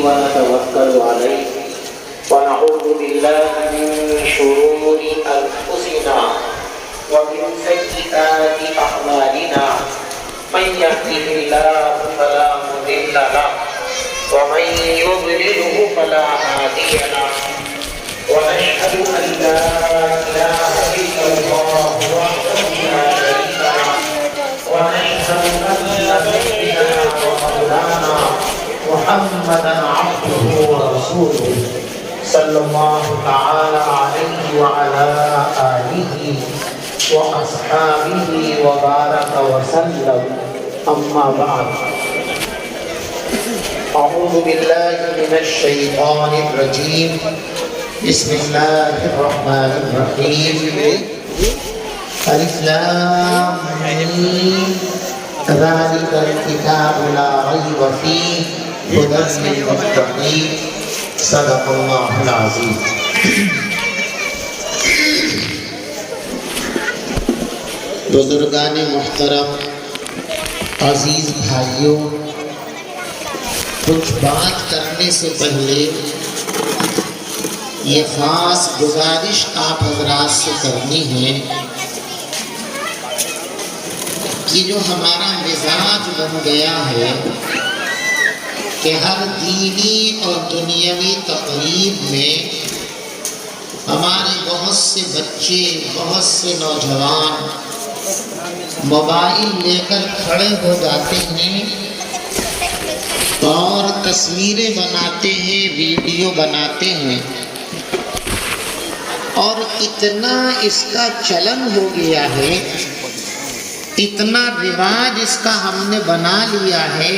ونتوكل عليه ونعوذ بالله من شرور أنفسنا ومن سيئات أعمالنا من يهده الله فلا مضل له ومن يضلله فلا هادي له ونشهد أن لا إله إلا الله وحده لا شريك له ونشهد أن سيدنا ومولانا محمدا عبده ورسوله صلى الله تعالى عليه وعلى آله وأصحابه وبارك وسلم أما بعد أعوذ بالله من الشيطان الرجيم بسم الله الرحمن الرحيم ألف لام ميم ذلك الكتاب لا ريب فيه هدى للمتقين صدق الله العظيم. بزرگان محترم، عزیز بھائیوں، کچھ بات کرنے سے پہلے یہ خاص گزارش آپ حضرات سے کرنی ہے کہ جو ہمارا مزاج بن گیا ہے کہ ہر دینی اور دنیاوی تقریب میں ہمارے بہت سے بچے، بہت سے نوجوان موبائل لے کر کھڑے ہو جاتے ہیں اور تصویریں بناتے ہیں، ویڈیو بناتے ہیں، اور اتنا اس کا چلن ہو گیا ہے، اتنا رواج اس کا ہم نے بنا لیا ہے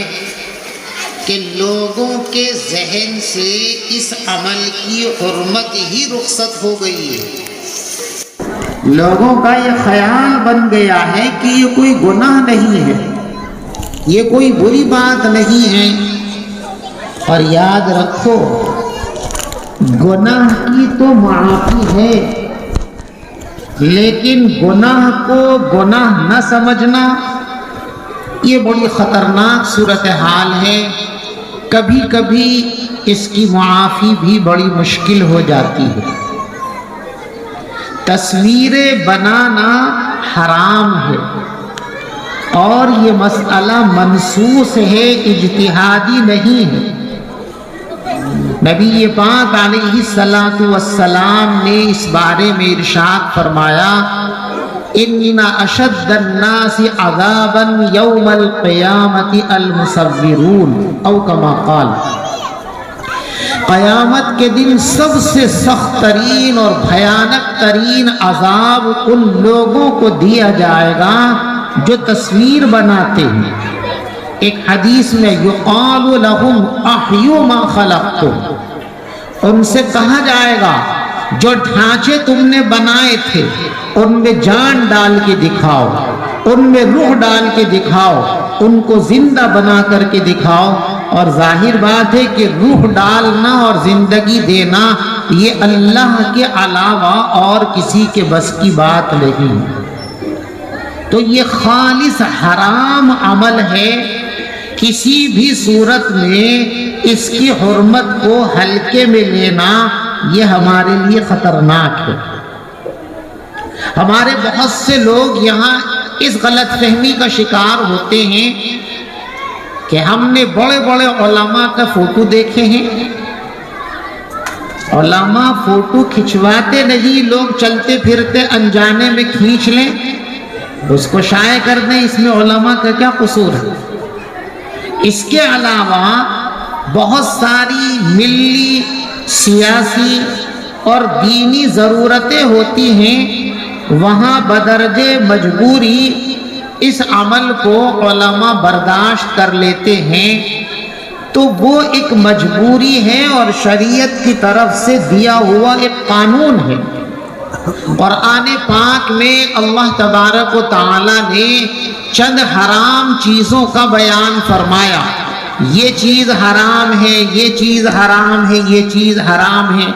کہ لوگوں کے ذہن سے اس عمل کی حرمت ہی رخصت ہو گئی ہے۔ لوگوں کا یہ خیال بن گیا ہے کہ یہ کوئی گناہ نہیں ہے، یہ کوئی بری بات نہیں ہے۔ اور یاد رکھو، گناہ کی تو معافی ہے، لیکن گناہ کو گناہ نہ سمجھنا یہ بڑی خطرناک صورتحال ہے۔ کبھی کبھی اس کی معافی بھی بڑی مشکل ہو جاتی ہے۔ تصویریں بنانا حرام ہے اور یہ مسئلہ منسوخ ہے، اجتہادی نہیں ہے۔ نبی پاک علیہ السلام نے اس بارے میں ارشاد فرمایا، ان اشد الناس عذابا یوم القیامت المصورون، او کما قال، قیامت کے دن سب سے سخت ترین اور بھیانک ترین عذاب ان لوگوں کو دیا جائے گا جو تصویر بناتے ہیں۔ ایک حدیث میں یقال لہم احیوا ما خلقتم، ان سے کہا جائے گا جو ڈھانچے تم نے بنائے تھے ان میں جان ڈال کے دکھاؤ، ان میں روح ڈال کے دکھاؤ، ان کو زندہ بنا کر کے دکھاؤ۔ اور ظاہر بات ہے کہ روح ڈالنا اور زندگی دینا یہ اللہ کے علاوہ اور کسی کے بس کی بات نہیں۔ تو یہ خالص حرام عمل ہے، کسی بھی صورت میں اس کی حرمت کو ہلکے میں لینا یہ ہمارے لیے خطرناک ہے۔ ہمارے بہت سے لوگ یہاں اس غلط فہمی کا شکار ہوتے ہیں کہ ہم نے بڑے بڑے علماء کا فوٹو دیکھے ہیں، علماء فوٹو کھنچواتے نہیں، لوگ چلتے پھرتے انجانے میں کھینچ لیں، اس کو شائع کر دیں، اس میں علماء کا کیا قصور ہے؟ اس کے علاوہ بہت ساری ملی، سیاسی اور دینی ضرورتیں ہوتی ہیں، وہاں بدرجہ مجبوری اس عمل کو علماء برداشت کر لیتے ہیں، تو وہ ایک مجبوری ہے اور شریعت کی طرف سے دیا ہوا ایک قانون ہے۔ قرآن پاک میں اللہ تبارک و تعالی نے چند حرام چیزوں کا بیان فرمایا، یہ چیز حرام ہے، یہ چیز حرام ہے، یہ چیز حرام ہے۔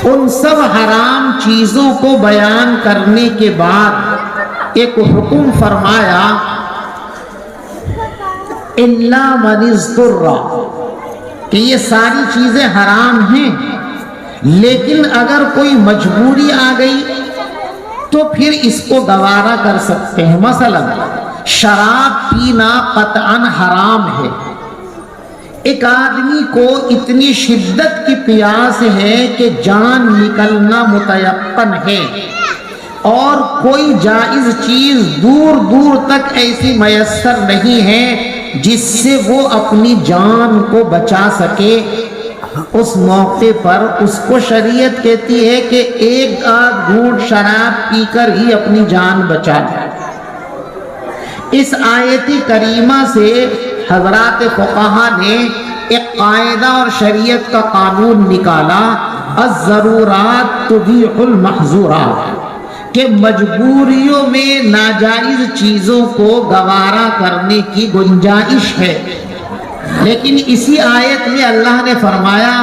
ان سب حرام چیزوں کو بیان کرنے کے بعد ایک حکم فرمایا، الا من اضطر، کہ یہ ساری چیزیں حرام ہیں، لیکن اگر کوئی مجبوری آ گئی تو پھر اس کو گوارا کر سکتے ہیں۔ مثلا شراب پینا قطعاً حرام ہے، ایک آدمی کو اتنی شدت کی پیاس ہے کہ جان نکلنا متیقن ہے، اور کوئی جائز چیز دور دور تک ایسی میسر نہیں ہے جس سے وہ اپنی جان کو بچا سکے، اس موقع پر اس کو شریعت کہتی ہے کہ ایک آدھ گھونٹ شراب پی کر ہی اپنی جان بچا لے۔ اس آیت کریمہ سے حضرات فقہا نے ایک قاعدہ اور شریعت کا قانون نکالا، الضرورات تبیح المحظورات، کہ مجبوریوں میں ناجائز چیزوں کو گوارا کرنے کی گنجائش ہے، لیکن اسی آیت میں اللہ نے فرمایا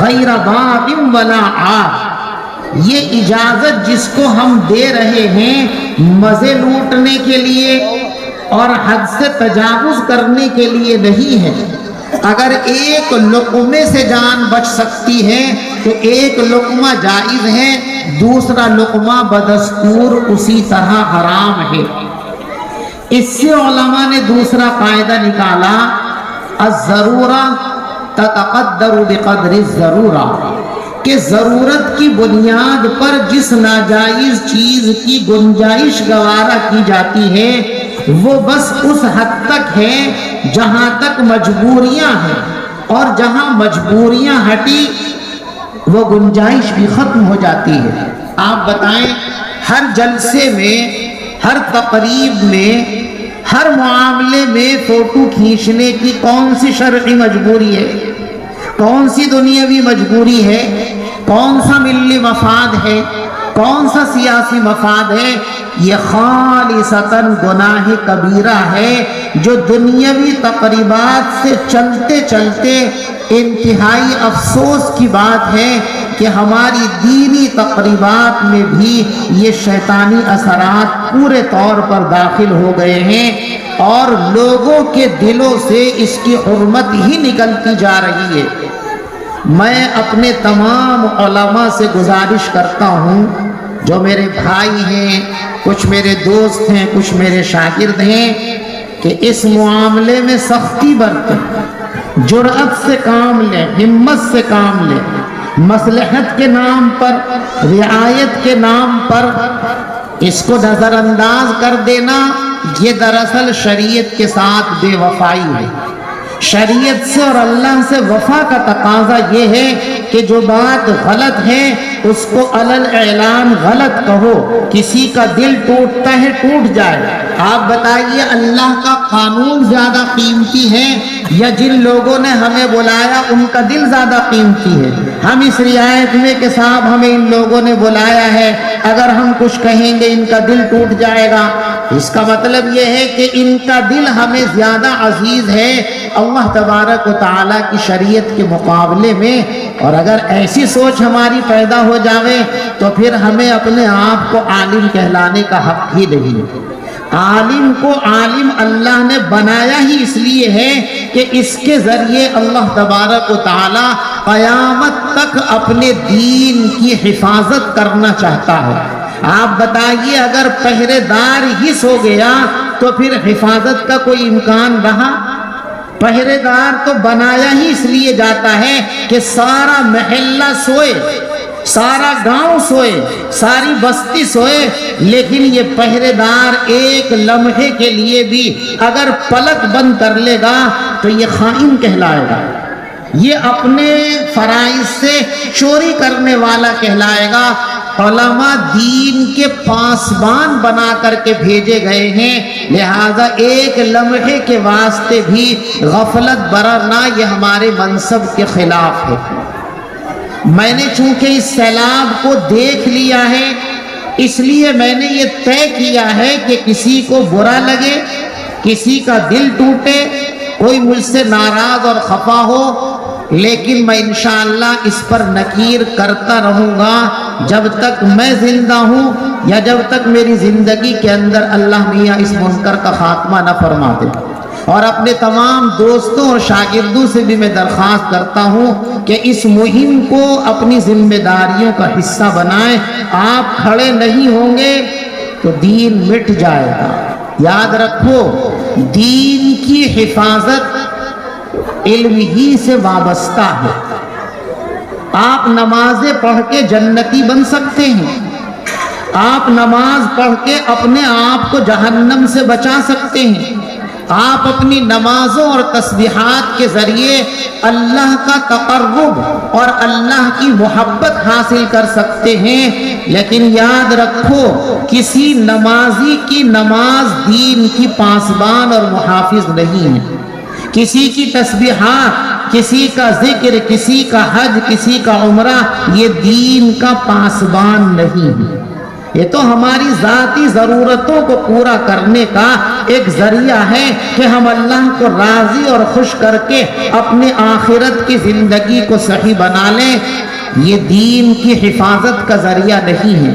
غیر باغ ولا عاد، یہ اجازت جس کو ہم دے رہے ہیں مزے لوٹنے کے لیے اور حد سے تجاوز کرنے کے لیے نہیں ہے۔ اگر ایک لقمے سے جان بچ سکتی ہے تو ایک لقمہ جائز ہے، دوسرا لقمہ بدستور اسی طرح حرام ہے۔ اس سے علماء نے دوسرا قاعدہ نکالا، الضرورہ تتقدر بقدر الضرورہ، کہ ضرورت کی بنیاد پر جس ناجائز چیز کی گنجائش گوارا کی جاتی ہے وہ بس اس حد تک ہے جہاں تک مجبوریاں ہیں، اور جہاں مجبوریاں ہٹی وہ گنجائش بھی ختم ہو جاتی ہے۔ آپ بتائیں، ہر جلسے میں، ہر تقریب میں، ہر معاملے میں فوٹو کھینچنے کی کون سی شرعی مجبوری ہے؟ کون سی دنیاوی مجبوری ہے؟ کون سا ملی مفاد ہے؟ کون سا سیاسی مفاد ہے؟ یہ خالصتاً گناہ کبیرہ ہے جو دنیاوی تقریبات سے چلتے چلتے انتہائی افسوس کی بات ہے کہ ہماری دینی تقریبات میں بھی یہ شیطانی اثرات پورے طور پر داخل ہو گئے ہیں، اور لوگوں کے دلوں سے اس کی حرمت ہی نکلتی جا رہی ہے۔ میں اپنے تمام علماء سے گزارش کرتا ہوں، جو میرے بھائی ہیں، کچھ میرے دوست ہیں، کچھ میرے شاگرد ہیں، کہ اس معاملے میں سختی برتیں، جرأت سے کام لیں، ہمت سے کام لیں۔ مصلحت کے نام پر، رعایت کے نام پر اس کو نظر انداز کر دینا، یہ دراصل شریعت کے ساتھ بے وفائی ہے۔ شریعت سے اور اللہ سے وفا کا تقاضا یہ ہے کہ جو بات غلط ہے اس کو علل اعلان غلط کہو، کسی کا دل ٹوٹتا ہے ٹوٹ جائے۔ آپ بتائیے، اللہ کا قانون زیادہ قیمتی ہے یا جن لوگوں نے ہمیں بلایا ان کا دل زیادہ قیمتی ہے؟ ہم اس رعایت میں کہ صاحب ہمیں ان لوگوں نے بلایا ہے، اگر ہم کچھ کہیں گے ان کا دل ٹوٹ جائے گا، اس کا مطلب یہ ہے کہ ان کا دل ہمیں زیادہ عزیز ہے اللہ تبارک و تعالیٰ کی شریعت کے مقابلے میں۔ اور اگر ایسی سوچ ہماری پیدا ہو جاوے تو پھر ہمیں اپنے آپ کو عالم کہلانے کا حق ہی نہیں۔ عالم کو عالم اللہ نے بنایا ہی اس لیے ہے کہ اس کے ذریعے اللہ تبارک و تعالیٰ قیامت تک اپنے دین کی حفاظت کرنا چاہتا ہے۔ آپ بتائیے، اگر پہرے دار ہی سو گیا تو پھر حفاظت کا کوئی امکان رہا؟ پہرے دار تو بنایا ہی اس لیے جاتا ہے کہ سارا محلہ سوئے، سارا گاؤں سوئے، ساری بستی سوئے، لیکن یہ پہرے دار ایک لمحے کے لیے بھی اگر پلک بند کر لے گا تو یہ خائن کہلائے گا، یہ اپنے فرائض سے چوری کرنے والا کہلائے گا۔ علماء دین کے پاسبان بنا کر کے بھیجے گئے ہیں، لہذا ایک لمحے کے واسطے بھی غفلت برتنا یہ ہمارے منصب کے خلاف ہے۔ میں نے چونکہ اس سیلاب کو دیکھ لیا ہے، اس لیے میں نے یہ طے کیا ہے کہ کسی کو برا لگے، کسی کا دل ٹوٹے، کوئی مجھ سے ناراض اور خفا ہو، لیکن میں انشاءاللہ اس پر نکیر کرتا رہوں گا جب تک میں زندہ ہوں یا جب تک میری زندگی کے اندر اللہ میاں اس منکر کا خاتمہ نہ فرما دے۔ اور اپنے تمام دوستوں اور شاگردوں سے بھی میں درخواست کرتا ہوں کہ اس مہم کو اپنی ذمہ داریوں کا حصہ بنائیں. آپ کھڑے نہیں ہوں گے تو دین مٹ جائے گا. یاد رکھو دین کی حفاظت علم ہی سے وابستہ ہے. آپ نمازیں پڑھ کے جنتی بن سکتے ہیں. آپ نماز پڑھ کے اپنے آپ کو جہنم سے بچا سکتے ہیں. آپ اپنی نمازوں اور تسبیحات کے ذریعے اللہ کا تقرب اور اللہ کی محبت حاصل کر سکتے ہیں. لیکن یاد رکھو کسی نمازی کی نماز دین کی پاسبان اور محافظ نہیں ہے. کسی کی تسبیحات، کسی کا ذکر، کسی کا حج، کسی کا عمرہ یہ دین کا پاسبان نہیں ہے. یہ تو ہماری ذاتی ضرورتوں کو پورا کرنے کا ایک ذریعہ ہے کہ ہم اللہ کو راضی اور خوش کر کے اپنے آخرت کی زندگی کو صحیح بنا لیں. یہ دین کی حفاظت کا ذریعہ نہیں ہے.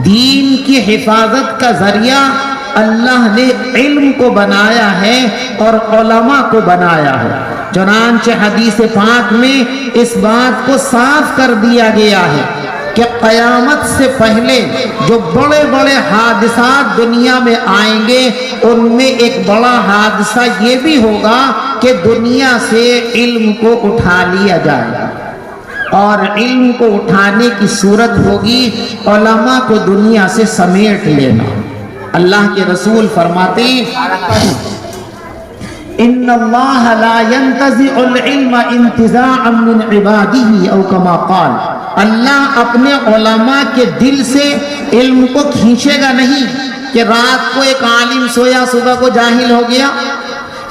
دین کی حفاظت کا ذریعہ اللہ نے علم کو بنایا ہے اور علماء کو بنایا ہے. چنانچہ حدیث پاک میں اس بات کو صاف کر دیا گیا ہے کہ قیامت سے پہلے جو بڑے بڑے حادثات دنیا میں آئیں گے ان میں ایک بڑا حادثہ یہ بھی ہوگا کہ دنیا سے علم کو اٹھا لیا جائے گا. اور علم کو اٹھانے کی صورت ہوگی علماء کو دنیا سے سمیٹ لینا. اللہ کے رسول فرماتے ہیں ان اللہ لا ينتزع العلم انتزاعا من عباده او كما قال. اللہ اپنے علماء کے دل سے علم کو کھینچے گا نہیں کہ رات کو ایک عالم سویا صبح کو جاہل ہو گیا،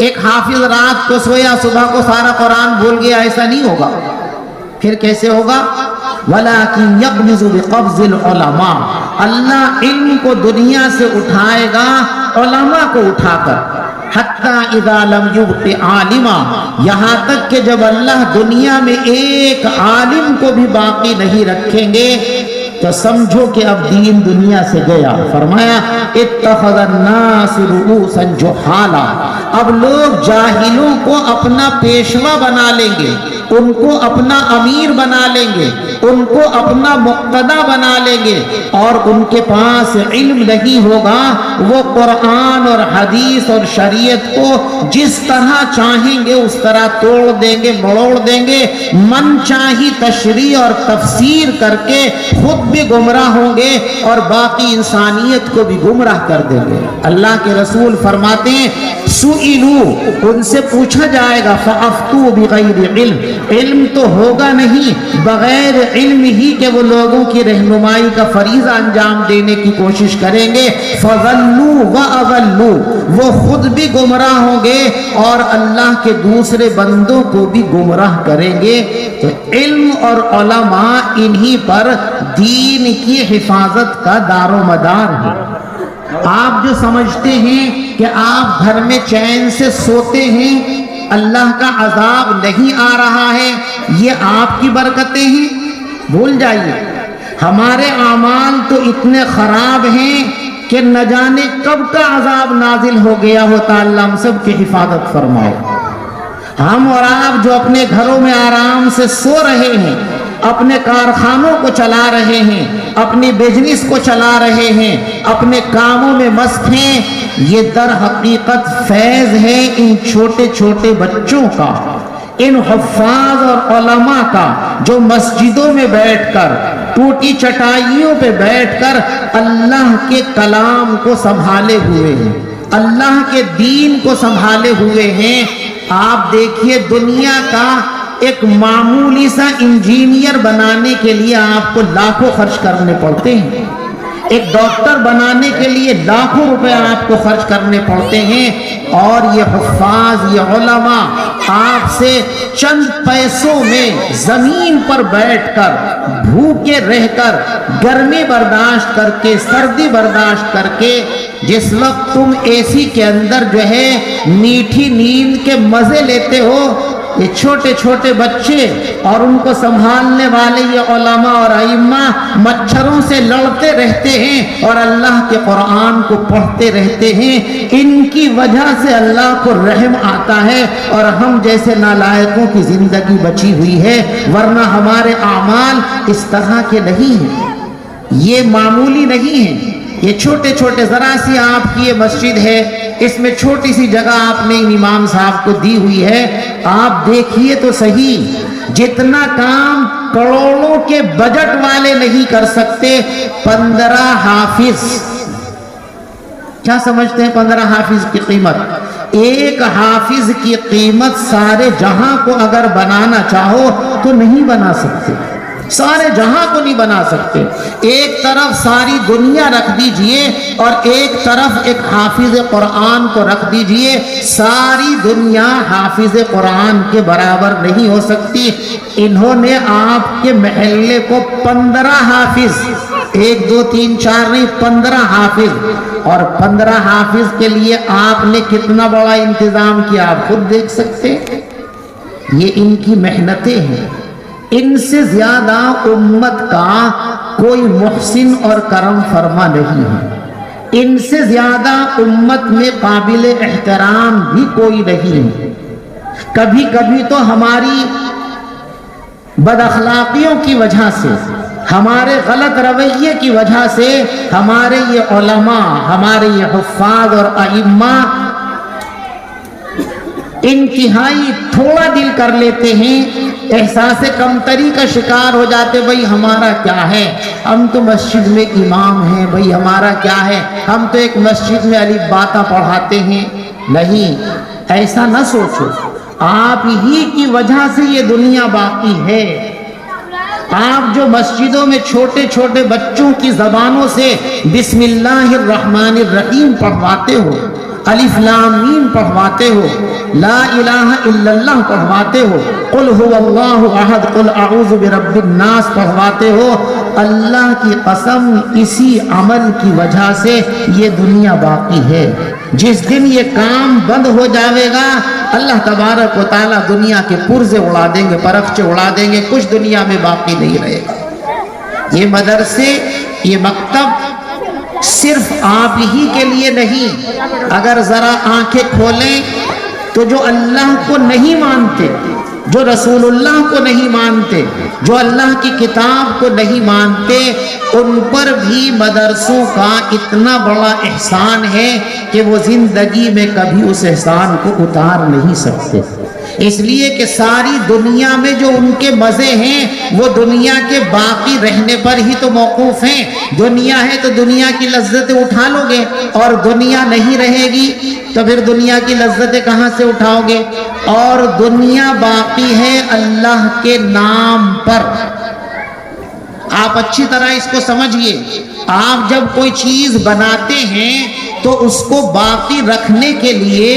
ایک حافظ رات کو سویا صبح کو سارا قرآن بھول گیا. ایسا نہیں ہوگا. پھر کیسے ہوگا؟ وَلَكِنْ يَقْبِضُ بِقَبْضِ الْعُلَمَاءِ. اللہ علم کو دنیا سے اٹھائے گا علماء کو اٹھا کر. حَتَّى إِذَا لَمْ يُبْقِ عَالِمًا. یہاں تک کہ جب اللہ دنیا میں ایک عالم کو بھی باقی نہیں رکھیں گے تو سمجھو کہ اب دین دنیا سے گیا. فرمایا اتخذ الناس رؤوسا جہالا. اب لوگ جاہلوں کو اپنا پیشوا بنا لیں گے، ان کو اپنا امیر بنا لیں گے، ان کو اپنا مقتدا بنا لیں گے، اور ان کے پاس علم نہیں ہوگا. وہ قرآن اور حدیث اور شریعت کو جس طرح چاہیں گے اس طرح توڑ دیں گے، مڑوڑ دیں گے. من چاہی تشریح اور تفسیر کر کے خود بھی گمراہ ہوں گے اور باقی انسانیت کو بھی گمراہ کر دیں گے. اللہ کے رسول فرماتے ہیں سئلو، ان سے پوچھا جائے گا فافتو بغیر علم. علم تو ہوگا نہیں، بغیر علم ہی کہ وہ لوگوں کی رہنمائی کا فریضہ انجام دینے کی کوشش کریں گے. فضلوا واضلوا. وہ خود بھی گمراہ ہوں گے اور اللہ کے دوسرے بندوں کو بھی گمراہ کریں گے. تو علم اور علماء انہی پر دین کی حفاظت کا دار و مدار ہے. آپ جو سمجھتے ہیں کہ آپ گھر میں چین سے سوتے ہیں، اللہ کا عذاب نہیں آ رہا ہے، یہ آپ کی برکتیں ہیں، بھول جائیے. ہمارے اعمال تو اتنے خراب ہیں کہ نہ جانے کب کا عذاب نازل ہو گیا ہوتا. اللہ ہم سب کی حفاظت فرمائے. ہم اور آپ جو اپنے گھروں میں آرام سے سو رہے ہیں، اپنے کارخانوں کو چلا رہے ہیں، اپنی بزنس کو چلا رہے ہیں، اپنے کاموں میں مست ہیں، یہ در حقیقت فیض ہے ان چھوٹے چھوٹے بچوں کا، ان حفاظ اور علماء کا جو مسجدوں میں بیٹھ کر، ٹوٹی چٹائیوں پہ بیٹھ کر اللہ کے کلام کو سنبھالے ہوئے ہیں، اللہ کے دین کو سنبھالے ہوئے ہیں. آپ دیکھیے دنیا کا ایک معمولی سا انجینئر بنانے کے لیے آپ کو لاکھوں خرچ کرنے پڑتے ہیں. ایک ڈاکٹر بنانے کے لیے لاکھوں روپے آپ کو خرچ کرنے پڑتے ہیں. اور یہ حفاظ، یہ علماء آپ سے چند پیسوں میں زمین پر بیٹھ کر، بھوکے رہ کر، گرمی برداشت کر کے، سردی برداشت کر کے، جس وقت تم اے سی کے اندر جو ہے میٹھی نیند کے مزے لیتے ہو، یہ چھوٹے چھوٹے بچے اور ان کو سنبھالنے والے یہ علماء اور ائمہ مچھروں سے لڑتے رہتے ہیں اور اللہ کے قرآن کو پڑھتے رہتے ہیں. ان کی وجہ سے اللہ کو رحم آتا ہے اور ہم جیسے نالائقوں کی زندگی بچی ہوئی ہے، ورنہ ہمارے اعمال اس طرح کے نہیں ہیں، یہ معمولی نہیں ہیں. یہ چھوٹے چھوٹے ذرا سی آپ کی یہ مسجد ہے، اس میں چھوٹی سی جگہ آپ نے امام صاحب کو دی ہوئی ہے. آپ دیکھیے تو صحیح، جتنا کام کروڑوں کے بجٹ والے نہیں کر سکتے. 15 حافظ، کیا سمجھتے ہیں 15 حافظ کی قیمت؟ ایک حافظ کی قیمت سارے جہاں کو اگر بنانا چاہو تو نہیں بنا سکتے، سارے جہاں کو نہیں بنا سکتے. ایک طرف ساری دنیا رکھ دیجئے اور ایک طرف ایک حافظ قرآن کو رکھ دیجئے، ساری دنیا حافظ قرآن کے برابر نہیں ہو سکتی. انہوں نے آپ کے محلے کو 15 حافظ، 1 2 3 4 نہیں، 15 حافظ، اور 15 حافظ کے لیے آپ نے کتنا بڑا انتظام کیا آپ خود دیکھ سکتے. یہ ان کی محنتیں ہیں. ان سے زیادہ امت کا کوئی محسن اور کرم فرما نہیں ہے، ان سے زیادہ امت میں قابل احترام بھی کوئی نہیں ہے. کبھی کبھی تو ہماری بد اخلاقیوں کی وجہ سے، ہمارے غلط رویے کی وجہ سے ہمارے یہ علماء، ہمارے یہ حفاظ اور ائمہ انتہائی تھوڑا دل کر لیتے ہیں، احساس کمتری کا شکار ہو جاتے. بھئی ہمارا کیا ہے، ہم تو مسجد میں امام ہیں، بھئی ہمارا کیا ہے، ہم تو ایک مسجد میں الف باتا پڑھاتے ہیں. نہیں، ایسا نہ سوچو. آپ ہی کی وجہ سے یہ دنیا باقی ہے. آپ جو مسجدوں میں چھوٹے چھوٹے بچوں کی زبانوں سے بسم اللہ الرحمن الرحیم پڑھواتے ہو، الف لام میم پڑھواتے ہو، لا الہ الا اللہ پڑھواتے ہو، قل هو اللہ احد قل اعوذ برب الناس پڑھواتے ہو، اللہ کی قسم اسی عمل کی وجہ سے یہ دنیا باقی ہے. جس دن یہ کام بند ہو جاوے گا، اللہ تبارک و تعالیٰ دنیا کے پرزے اڑا دیں گے، پرخچے اڑا دیں گے، کچھ دنیا میں باقی نہیں رہے گا. یہ مدرسے، یہ مکتب صرف آپ ہی کے لیے نہیں. اگر ذرا آنکھیں کھولیں تو جو اللہ کو نہیں مانتے، جو رسول اللہ کو نہیں مانتے، جو اللہ کی کتاب کو نہیں مانتے، ان پر بھی مدرسوں کا اتنا بڑا احسان ہے کہ وہ زندگی میں کبھی اس احسان کو اتار نہیں سکتے. اس لیے کہ ساری دنیا میں جو ان کے مزے ہیں وہ دنیا کے باقی رہنے پر ہی تو موقوف ہیں. دنیا ہے تو دنیا کی لذتیں اٹھا لو گے، اور دنیا نہیں رہے گی تو پھر دنیا کی لذتیں کہاں سے اٹھاؤ گے؟ اور دنیا باقی ہے اللہ کے نام پر. آپ اچھی طرح اس کو سمجھیے. آپ جب کوئی چیز بناتے ہیں تو اس کو باقی رکھنے کے لیے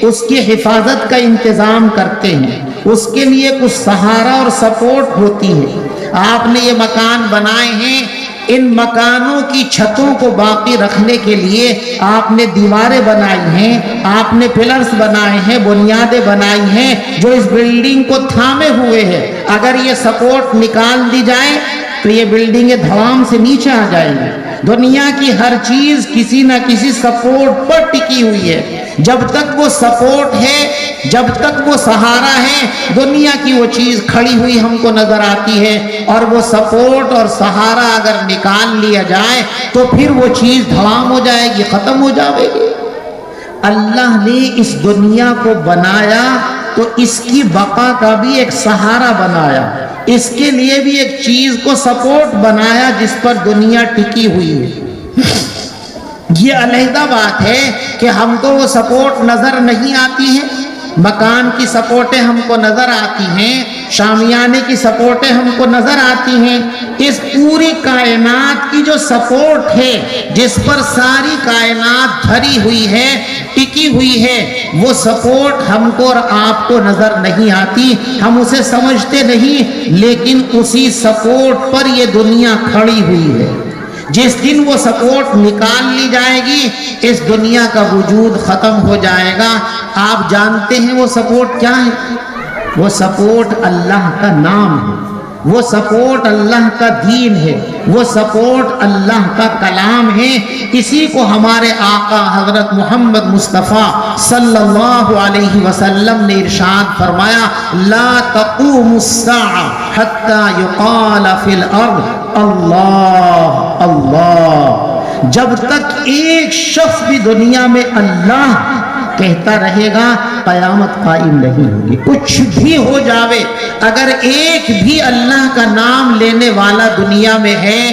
اس کی حفاظت کا انتظام کرتے ہیں، اس کے لیے کچھ سہارا اور سپورٹ ہوتی ہے. آپ نے یہ مکان بنائے ہیں، ان مکانوں کی چھتوں کو باقی رکھنے کے لیے آپ نے دیواریں بنائی ہیں، آپ نے پلرز بنائے ہیں، بنیادیں بنائی ہیں جو اس بلڈنگ کو تھامے ہوئے ہیں. اگر یہ سپورٹ نکال دی جائے تو یہ بلڈنگیں دھڑام سے نیچے آ جائیں گی. دنیا کی ہر چیز کسی نہ کسی سپورٹ پر ٹکی ہوئی ہے. جب تک وہ سپورٹ ہے، جب تک وہ سہارا ہے، دنیا کی وہ چیز کھڑی ہوئی ہم کو نظر آتی ہے. اور وہ سپورٹ اور سہارا اگر نکال لیا جائے تو پھر وہ چیز دھڑام ہو جائے گی، ختم ہو جائے گی. اللہ نے اس دنیا کو بنایا تو اس کی بقا کا بھی ایک سہارا بنایا، اس کے لیے بھی ایک چیز کو سپورٹ بنایا جس پر دنیا ٹکی ہوئی ہے. یہ علیحدہ بات ہے کہ ہم کو وہ سپورٹ نظر نہیں آتی ہیں. مکان کی سپورٹیں ہم کو نظر آتی ہیں، شامیانے کی سپورٹیں ہم کو نظر آتی ہیں. اس پوری کائنات کی جو سپورٹ ہے، جس پر ساری کائنات دھری ہوئی ہے، ٹکی ہوئی ہے، وہ سپورٹ ہم کو اور آپ کو نظر نہیں آتی، ہم اسے سمجھتے نہیں. لیکن اسی سپورٹ پر یہ دنیا کھڑی ہوئی ہے. جس دن وہ سپورٹ نکال لی جائے گی، اس دنیا کا وجود ختم ہو جائے گا. آپ جانتے ہیں وہ سپورٹ کیا ہے؟ وہ سپورٹ اللہ کا نام ہے، وہ سپورٹ اللہ کا دین ہے، وہ سپورٹ اللہ کا کلام ہے۔ اسی کو ہمارے آقا حضرت محمد مصطفیٰ صلی اللہ علیہ وسلم نے ارشاد فرمایا، لا تقوم الساعة حتى يقال في الارض اللہ اللہ۔ جب تک ایک شخص بھی دنیا میں اللہ کہتا رہے گا قیامت قائم نہیں ہوگی۔ کچھ بھی ہو جاوے، اگر ایک بھی اللہ کا نام لینے والا دنیا میں ہے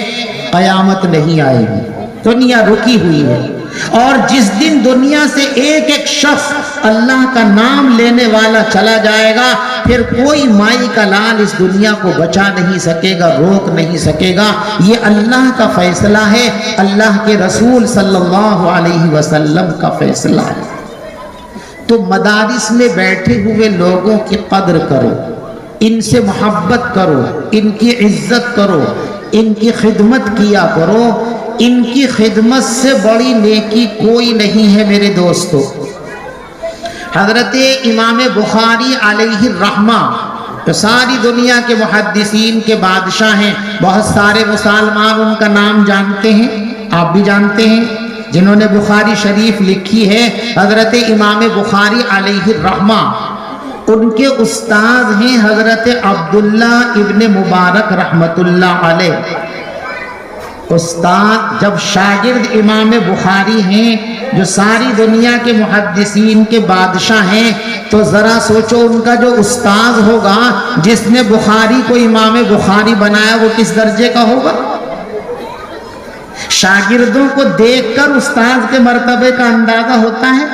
قیامت نہیں آئے گی، دنیا رکی ہوئی ہے۔ اور جس دن دنیا سے ایک ایک شخص اللہ کا نام لینے والا چلا جائے گا، پھر کوئی مائی کا لال اس دنیا کو بچا نہیں سکے گا، روک نہیں سکے گا۔ یہ اللہ کا فیصلہ ہے، اللہ کے رسول صلی اللہ علیہ وسلم کا فیصلہ ہے۔ تو مدارس میں بیٹھے ہوئے لوگوں کی قدر کرو، ان سے محبت کرو، ان کی عزت کرو، ان کی خدمت کیا کرو۔ ان کی خدمت سے بڑی نیکی کوئی نہیں ہے میرے دوستو۔ حضرت امام بخاری علیہ الرحمہ تو ساری دنیا کے محدثین کے بادشاہ ہیں، بہت سارے مسلمان ان کا نام جانتے ہیں، آپ بھی جانتے ہیں۔ جنہوں نے بخاری شریف لکھی ہے حضرت امام بخاری علیہ الرحمہ، ان کے استاد ہیں حضرت عبداللہ ابن مبارک رحمت اللہ علیہ۔ استاد جب شاگرد امام بخاری ہیں جو ساری دنیا کے محدثین کے بادشاہ ہیں، تو ذرا سوچو ان کا جو استاد ہوگا جس نے بخاری کو امام بخاری بنایا وہ کس درجے کا ہوگا؟ شاگردوں کو دیکھ کر استاد کے مرتبے کا اندازہ ہوتا ہے،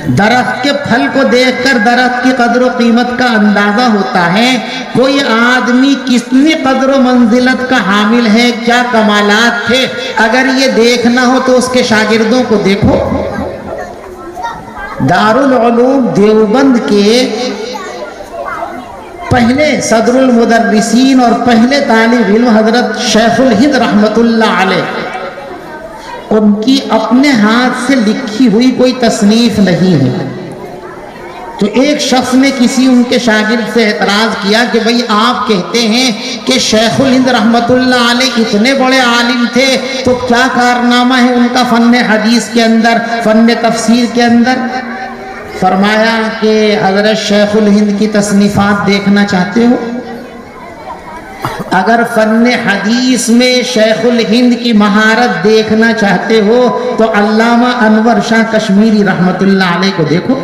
درخت کے پھل کو دیکھ کر درخت کی قدر و قیمت کا اندازہ ہوتا ہے۔ کوئی آدمی کتنی قدر و منزلت کا حامل ہے، کیا کمالات تھے، اگر یہ دیکھنا ہو تو اس کے شاگردوں کو دیکھو۔ دارالعلوم دیوبند کے پہلے صدر المدرسین اور پہلے طالب علم حضرت شیخ الہند رحمت اللہ علیہ، ان کی اپنے ہاتھ سے لکھی ہوئی کوئی تصنیف نہیں ہے۔ تو ایک شخص نے کسی ان کے شاگرد سے اعتراض کیا کہ بھئی آپ کہتے ہیں کہ شیخ الہند رحمت اللہ علیہ اتنے بڑے عالم تھے، تو کیا کارنامہ ہے ان کا فن حدیث کے اندر، فن تفسیر کے اندر؟ فرمایا کہ حضرت شیخ الہند کی تصنیفات دیکھنا چاہتے ہو؟ اگر فن حدیث میں شیخ الہند کی مہارت دیکھنا چاہتے ہو تو علامہ انور شاہ کشمیری رحمت اللہ علیہ کو دیکھو۔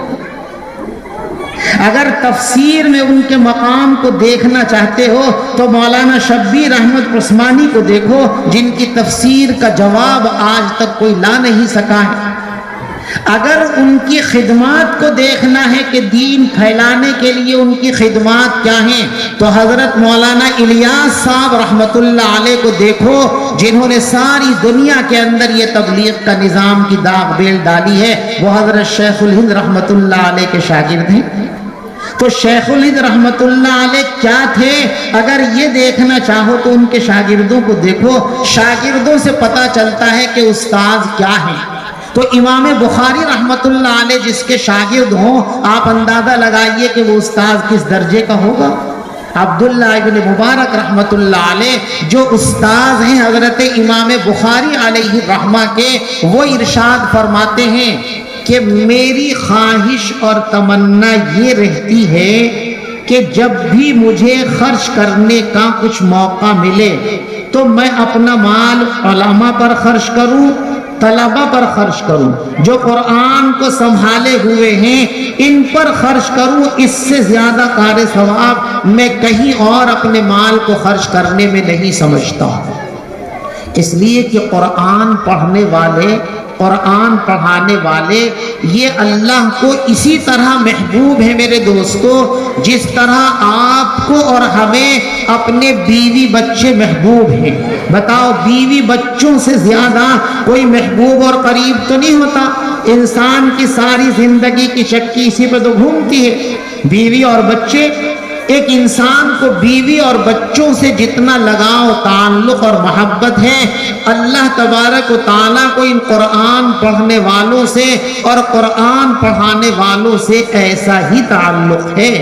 اگر تفسیر میں ان کے مقام کو دیکھنا چاہتے ہو تو مولانا شبیر احمد عثمانی کو دیکھو، جن کی تفسیر کا جواب آج تک کوئی لا نہیں سکا ہے۔ اگر ان کی خدمات کو دیکھنا ہے کہ دین پھیلانے کے لیے ان کی خدمات کیا ہیں تو حضرت مولانا الیاس صاحب رحمت اللہ علیہ کو دیکھو، جنہوں نے ساری دنیا کے اندر یہ تبلیغ کا نظام کی داغ بیل ڈالی ہے۔ وہ حضرت شیخ الہند رحمت اللہ علیہ کے شاگرد ہیں۔ تو شیخ الہند رحمت اللہ علیہ کیا تھے؟ اگر یہ دیکھنا چاہو تو ان کے شاگردوں کو دیکھو، شاگردوں سے پتہ چلتا ہے کہ استاد کیا ہیں۔ تو امام بخاری رحمت اللہ علیہ جس کے شاگرد ہوں، آپ اندازہ لگائیے کہ وہ استاد کس درجے کا ہوگا۔ عبداللہ ابن مبارک رحمت اللہ علیہ جو استاد ہیں حضرت امام بخاری علیہ الرحمہ کے، وہ ارشاد فرماتے ہیں کہ میری خواہش اور تمنا یہ رہتی ہے کہ جب بھی مجھے خرچ کرنے کا کچھ موقع ملے تو میں اپنا مال علماء پر خرچ کروں، طلبہ پر خرچ کروں، جو قرآن کو سنبھالے ہوئے ہیں ان پر خرچ کروں۔ اس سے زیادہ کار ثواب میں کہیں اور اپنے مال کو خرچ کرنے میں نہیں سمجھتا ہوں، اس لیے کہ قرآن پڑھنے والے، قرآن پڑھانے والے یہ اللہ کو اسی طرح محبوب ہے میرے دوستو، جس طرح آپ کو اور ہمیں اپنے بیوی بچے محبوب ہیں۔ بتاؤ، بیوی بچوں سے زیادہ کوئی محبوب اور قریب تو نہیں ہوتا؟ انسان کی ساری زندگی کی چکی اسی پہ تو گھومتی ہے، بیوی اور بچے۔ ایک انسان کو بیوی اور بچوں سے جتنا لگاؤ، تعلق اور محبت ہے، اللہ تبارک و تعالیٰ کو ان قرآن پڑھنے والوں سے اور قرآن پڑھانے والوں سے ایسا ہی تعلق ہے۔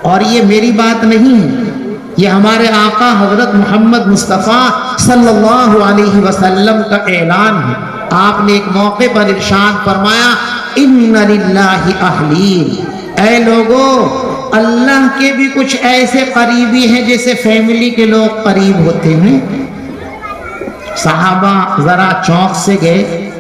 اور یہ میری بات نہیں ہے، یہ ہمارے آقا حضرت محمد مصطفیٰ صلی اللہ علیہ وسلم کا اعلان ہے۔ آپ نے ایک موقع پر ارشاد فرمایا ان للہ اہلین، اے لوگو اللہ کے بھی کچھ ایسے قریبی ہیں جیسے فیملی کے لوگ قریب ہوتے ہیں۔ صحابہ ذرا چونک سے گئے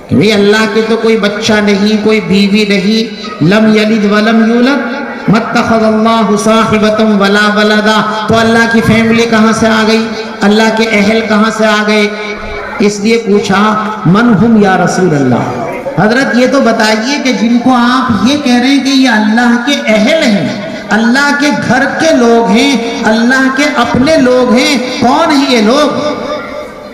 کہ اللہ کے تو کوئی بچہ نہیں، کوئی بیوی نہیں، لم یلد ولم یولد، متخذ اللہ صاحبۃ ولا ولدا، تو اللہ کی فیملی کہاں سے آ گئی، اللہ کے اہل کہاں سے آ گئے؟ اس لیے پوچھا من ہم یا رسول اللہ، حضرت یہ تو بتائیے کہ جن کو آپ یہ کہہ رہے ہیں کہ یہ اللہ کے اہل ہیں، اللہ کے گھر کے لوگ ہیں، اللہ کے اپنے لوگ ہیں، کون ہیں یہ لوگ؟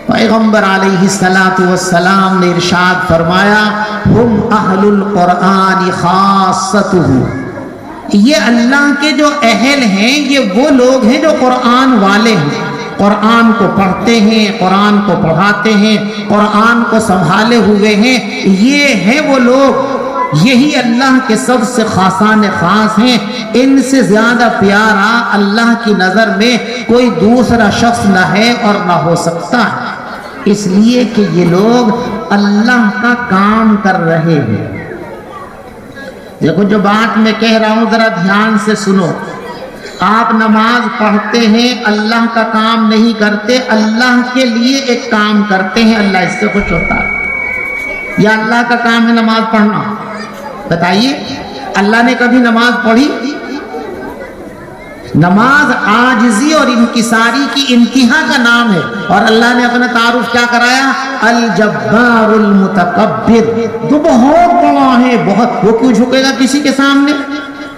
پیغمبر علیہ السلام نے ارشاد فرمایا ہم اہل القرآن خاصتہ، یہ اللہ کے جو اہل ہیں یہ وہ لوگ ہیں جو قرآن والے ہیں، قرآن کو پڑھتے ہیں، قرآن کو پڑھاتے ہیں، قرآن کو سنبھالے ہوئے ہیں، یہ ہیں وہ لوگ، یہی اللہ کے سب سے خاصان خاص ہیں۔ ان سے زیادہ پیارا اللہ کی نظر میں کوئی دوسرا شخص نہ ہے اور نہ ہو سکتا ہے، اس لیے کہ یہ لوگ اللہ کا کام کر رہے ہیں۔ دیکھو جو بات میں کہہ رہا ہوں ذرا دھیان سے سنو، آپ نماز پڑھتے ہیں، اللہ کا کام نہیں کرتے، اللہ کے لیے ایک کام کرتے ہیں، اللہ اس سے خوش ہوتا ہے۔ یا اللہ کا کام ہے نماز پڑھنا؟ بتائیے اللہ نے کبھی نماز پڑھی؟ نماز عاجزی اور انکساری کی انتہا کا نام ہے، اور اللہ نے اپنا تعارف کیا کرایا؟ الجبار المتکبر، تو بہت بڑا ہے، بہت، وہ کیوں جھکے گا کسی کے سامنے؟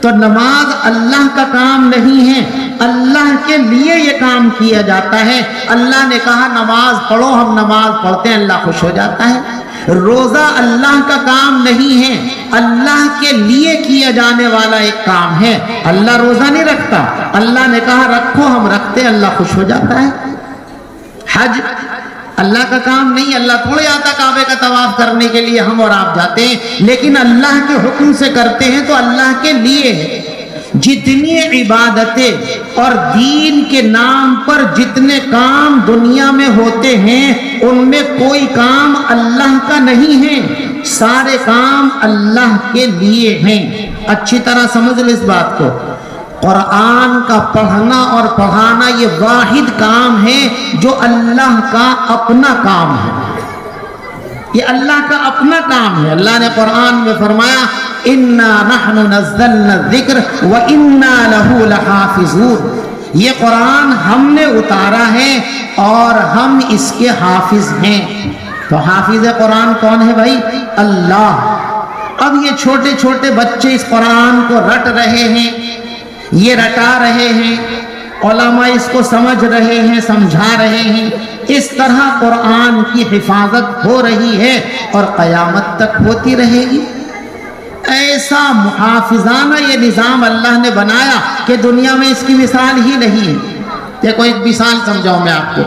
تو نماز اللہ کا کام نہیں ہے، اللہ کے لیے یہ کام کیا جاتا ہے۔ اللہ نے کہا نماز پڑھو، ہم نماز پڑھتے ہیں، اللہ خوش ہو جاتا ہے۔ روزہ اللہ کا کام نہیں ہے، اللہ کے لیے کیا جانے والا ایک کام ہے۔ اللہ روزہ نہیں رکھتا، اللہ نے کہا رکھو، ہم رکھتے ہیں، اللہ خوش ہو جاتا ہے۔ حج اللہ کا کام نہیں، اللہ تھوڑے آتا کعبے کا طواف کرنے کے لیے، ہم اور آپ جاتے ہیں، لیکن اللہ کے حکم سے کرتے ہیں تو اللہ کے لیے ہے۔ جتنی عبادتیں اور دین کے نام پر جتنے کام دنیا میں ہوتے ہیں ان میں کوئی کام اللہ کا نہیں ہے، سارے کام اللہ کے لیے ہیں۔ اچھی طرح سمجھ لو اس بات کو، قرآن کا پڑھنا اور پڑھانا یہ واحد کام ہے جو اللہ کا اپنا کام ہے، یہ اللہ کا اپنا کام ہے۔ اللہ نے قرآن میں فرمایا اِنَّا نَحْنُ نَزَّلْنَا الذِّكْرَ وَإِنَّا لَهُ لَحَافِظُونَ، یہ قرآن ہم نے اتارا ہے اور ہم اس کے حافظ ہیں۔ تو حافظ قرآن کون ہے بھائی؟ اللہ۔ اب یہ چھوٹے چھوٹے بچے اس قرآن کو رٹ رہے ہیں، یہ رٹا رہے ہیں، علماء اس کو سمجھ رہے ہیں، سمجھا رہے ہیں، اس طرح قرآن کی حفاظت ہو رہی ہے اور قیامت تک ہوتی رہے گی۔ ایسا محافظانہ یہ نظام اللہ نے بنایا کہ دنیا میں اس کی مثال ہی نہیں ہے۔ دیکھو ایک مثال سمجھاؤں میں آپ کو،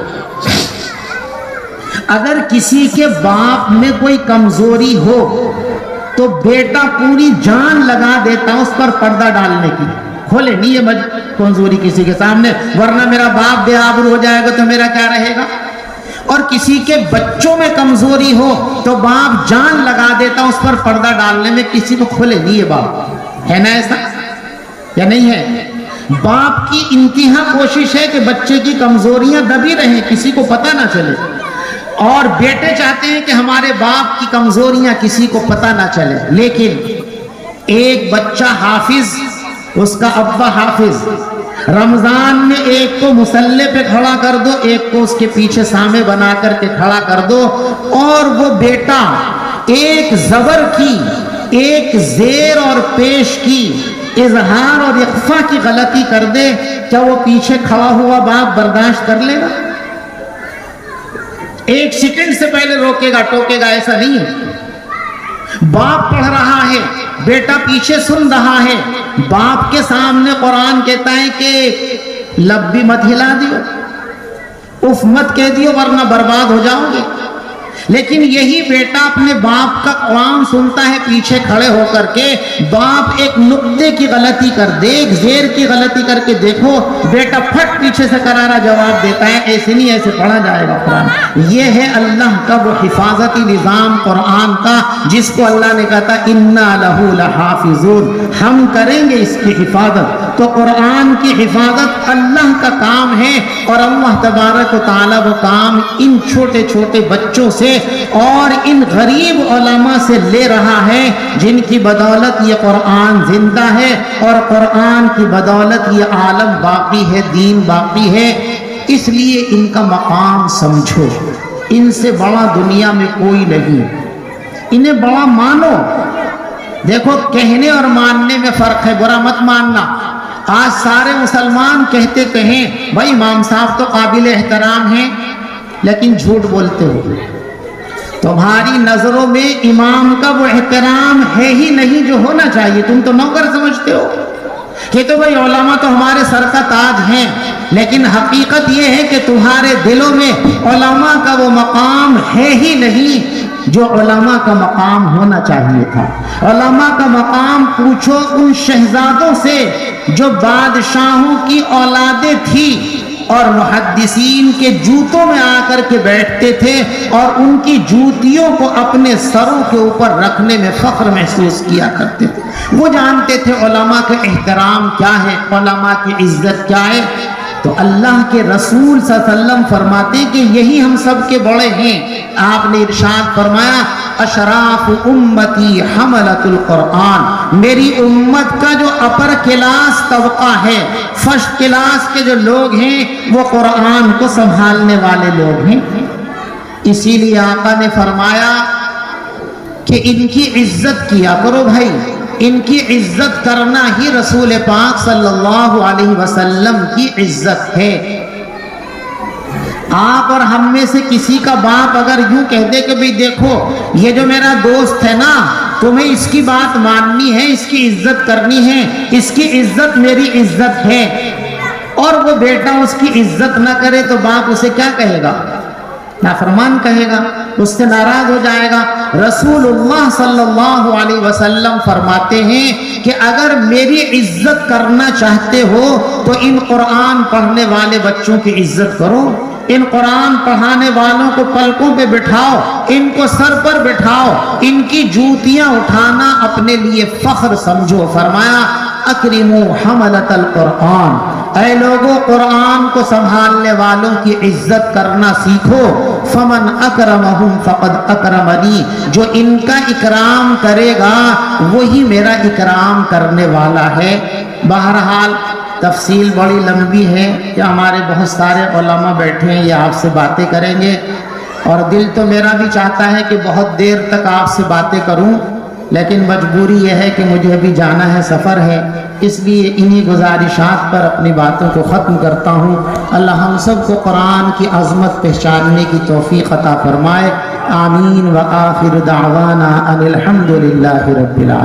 اگر کسی کے باپ میں کوئی کمزوری ہو تو بیٹا پوری جان لگا دیتا اس پر پردہ ڈالنے کی، کھولے نہیں یہ کمزوری کسی کے سامنے، ورنہ میرا باپ بے آبرو ہو جائے گا تو میرا کیا رہے گا۔ اور کسی کے بچوں میں کمزوری ہو تو باپ جان لگا دیتا اس پر پردہ ڈالنے میں، کسی کو کھولے نہیں یہ باپ، ہے نا ایسا یا نہیں ہے؟ باپ کی انتہا کوشش ہے کہ بچے کی کمزوریاں دبی رہیں، کسی کو پتہ نہ چلے، اور بیٹے چاہتے ہیں کہ ہمارے باپ کی کمزوریاں کسی کو پتہ نہ چلے۔ لیکن ایک بچہ حافظ، اس کا ابا حافظ، رمضان میں ایک کو مصلی پہ کھڑا کر دو، ایک کو اس کے پیچھے سامنے بنا کر کے کھڑا کر دو، اور وہ بیٹا ایک زبر کی، ایک زیر اور پیش کی، اظہار اور اخفا کی غلطی کر دے، کیا وہ پیچھے کھڑا ہوا باپ برداشت کر لے گا؟ ایک سیکنڈ سے پہلے روکے گا، ٹوکے گا، ایسا نہیں ہے۔ باپ پڑھ رہا ہے، بیٹا پیچھے سن رہا ہے، باپ کے سامنے قرآن کہتا ہے کہ لب بھی مت ہلا دیو، اف مت کہہ دیو ورنہ برباد ہو جاؤ گے۔ لیکن یہی بیٹا اپنے باپ کا قرآن سنتا ہے پیچھے کھڑے ہو کر کے، باپ ایک نقطے کی غلطی کر دے، ایک زیر کی غلطی کر کے دیکھو، بیٹا پھٹ پیچھے سے کرارا جواب دیتا ہے، ایسے نہیں، ایسے پڑھا جائے گا قرآن۔ یہ ہے اللہ کا وہ حفاظتی نظام قرآن کا، جس کو اللہ نے کہا تھا اِنَّا لَهُ لَحَافِظُونَ، ہم کریں گے اس کی حفاظت۔ تو قرآن کی حفاظت اللہ کا کام ہے، اور اللہ تبارک و تعالیٰ وہ کام ان چھوٹے چھوٹے بچوں سے اور ان غریب علماء سے لے رہا ہے، جن کی بدولت یہ قرآن زندہ ہے، اور قرآن کی بدولت یہ عالم باقی ہے، دین باقی ہے۔ اس لیے ان کا مقام سمجھو، ان سے بڑا دنیا میں کوئی نہیں، انہیں بڑا مانو۔ دیکھو کہنے اور ماننے میں فرق ہے، برا مت ماننا۔ آج سارے مسلمان کہتے کہیں بھائی امام صاحب تو قابل احترام ہیں، لیکن جھوٹ بولتے ہو۔ تمہاری نظروں میں امام کا وہ احترام ہے ہی نہیں جو ہونا چاہیے، تم تو نوکر سمجھتے ہو کہ تو بھائی علماء تو ہمارے سر کا تاج ہیں، لیکن حقیقت یہ ہے کہ تمہارے دلوں میں علماء کا وہ مقام ہے ہی نہیں جو علماء کا مقام ہونا چاہیے تھا۔ علماء کا مقام پوچھو ان شہزادوں سے جو بادشاہوں کی اولادیں تھی اور محدثین کے جوتوں میں آ کر کے بیٹھتے تھے، اور ان کی جوتیوں کو اپنے سروں کے اوپر رکھنے میں فخر محسوس کیا کرتے تھے۔ وہ جانتے تھے علماء کا احترام کیا ہے، علماء کی عزت کیا ہے۔ تو اللہ کے رسول صلی اللہ علیہ وسلم فرماتے ہیں کہ یہی ہم سب کے بڑے ہیں۔ آپ نے ارشاد فرمایا اشراف امتی حملۃ القرآن، میری امت کا جو اپر کلاس طبقہ ہے، فرسٹ کلاس کے جو لوگ ہیں، وہ قرآن کو سنبھالنے والے لوگ ہیں۔ اسی لیے آقا نے فرمایا کہ ان کی عزت کیا کرو بھائی، ان کی عزت کرنا ہی رسول پاک صلی اللہ علیہ وسلم کی عزت ہے۔ آپ اور ہم میں سے کسی کا باپ اگر یوں کہہ دے کہ بھئی دیکھو یہ جو میرا دوست ہے نا، تمہیں اس کی بات ماننی ہے، اس کی عزت کرنی ہے، اس کی عزت میری عزت ہے، اور وہ بیٹا اس کی عزت نہ کرے تو باپ اسے کیا کہے گا؟ نافرمان کہے گا، اس سے ناراض ہو جائے گا۔ رسول اللہ صلی اللہ علیہ وسلم فرماتے ہیں کہ اگر میری عزت کرنا چاہتے ہو تو ان قرآن پڑھنے والے بچوں کی عزت کرو، ان قرآن پڑھانے والوں کو پلکوں پہ بٹھاؤ، ان کو سر پر بٹھاؤ، ان کی جوتیاں اٹھانا اپنے لیے فخر سمجھو۔ فرمایا اکرموا حملۃ القرآن، اے لوگوں قرآن کو سنبھالنے والوں کی عزت کرنا سیکھو۔ فمن اکرمہم فقد اکرمنی، جو ان کا اکرام کرے گا وہی میرا اکرام کرنے والا ہے۔ بہرحال تفصیل بڑی لمبی ہے کہ ہمارے بہت سارے علماء بیٹھے ہیں، یہ آپ سے باتیں کریں گے، اور دل تو میرا بھی چاہتا ہے کہ بہت دیر تک آپ سے باتیں کروں، لیکن مجبوری یہ ہے کہ مجھے ابھی جانا ہے، سفر ہے، اس لیے انہی گزارشات پر اپنی باتوں کو ختم کرتا ہوں۔ اللہ ہم سب کو قرآن کی عظمت پہچاننے کی توفیق عطا فرمائے۔ آمین۔ وآخر دعوانا ان الحمد للہ رب العالمین۔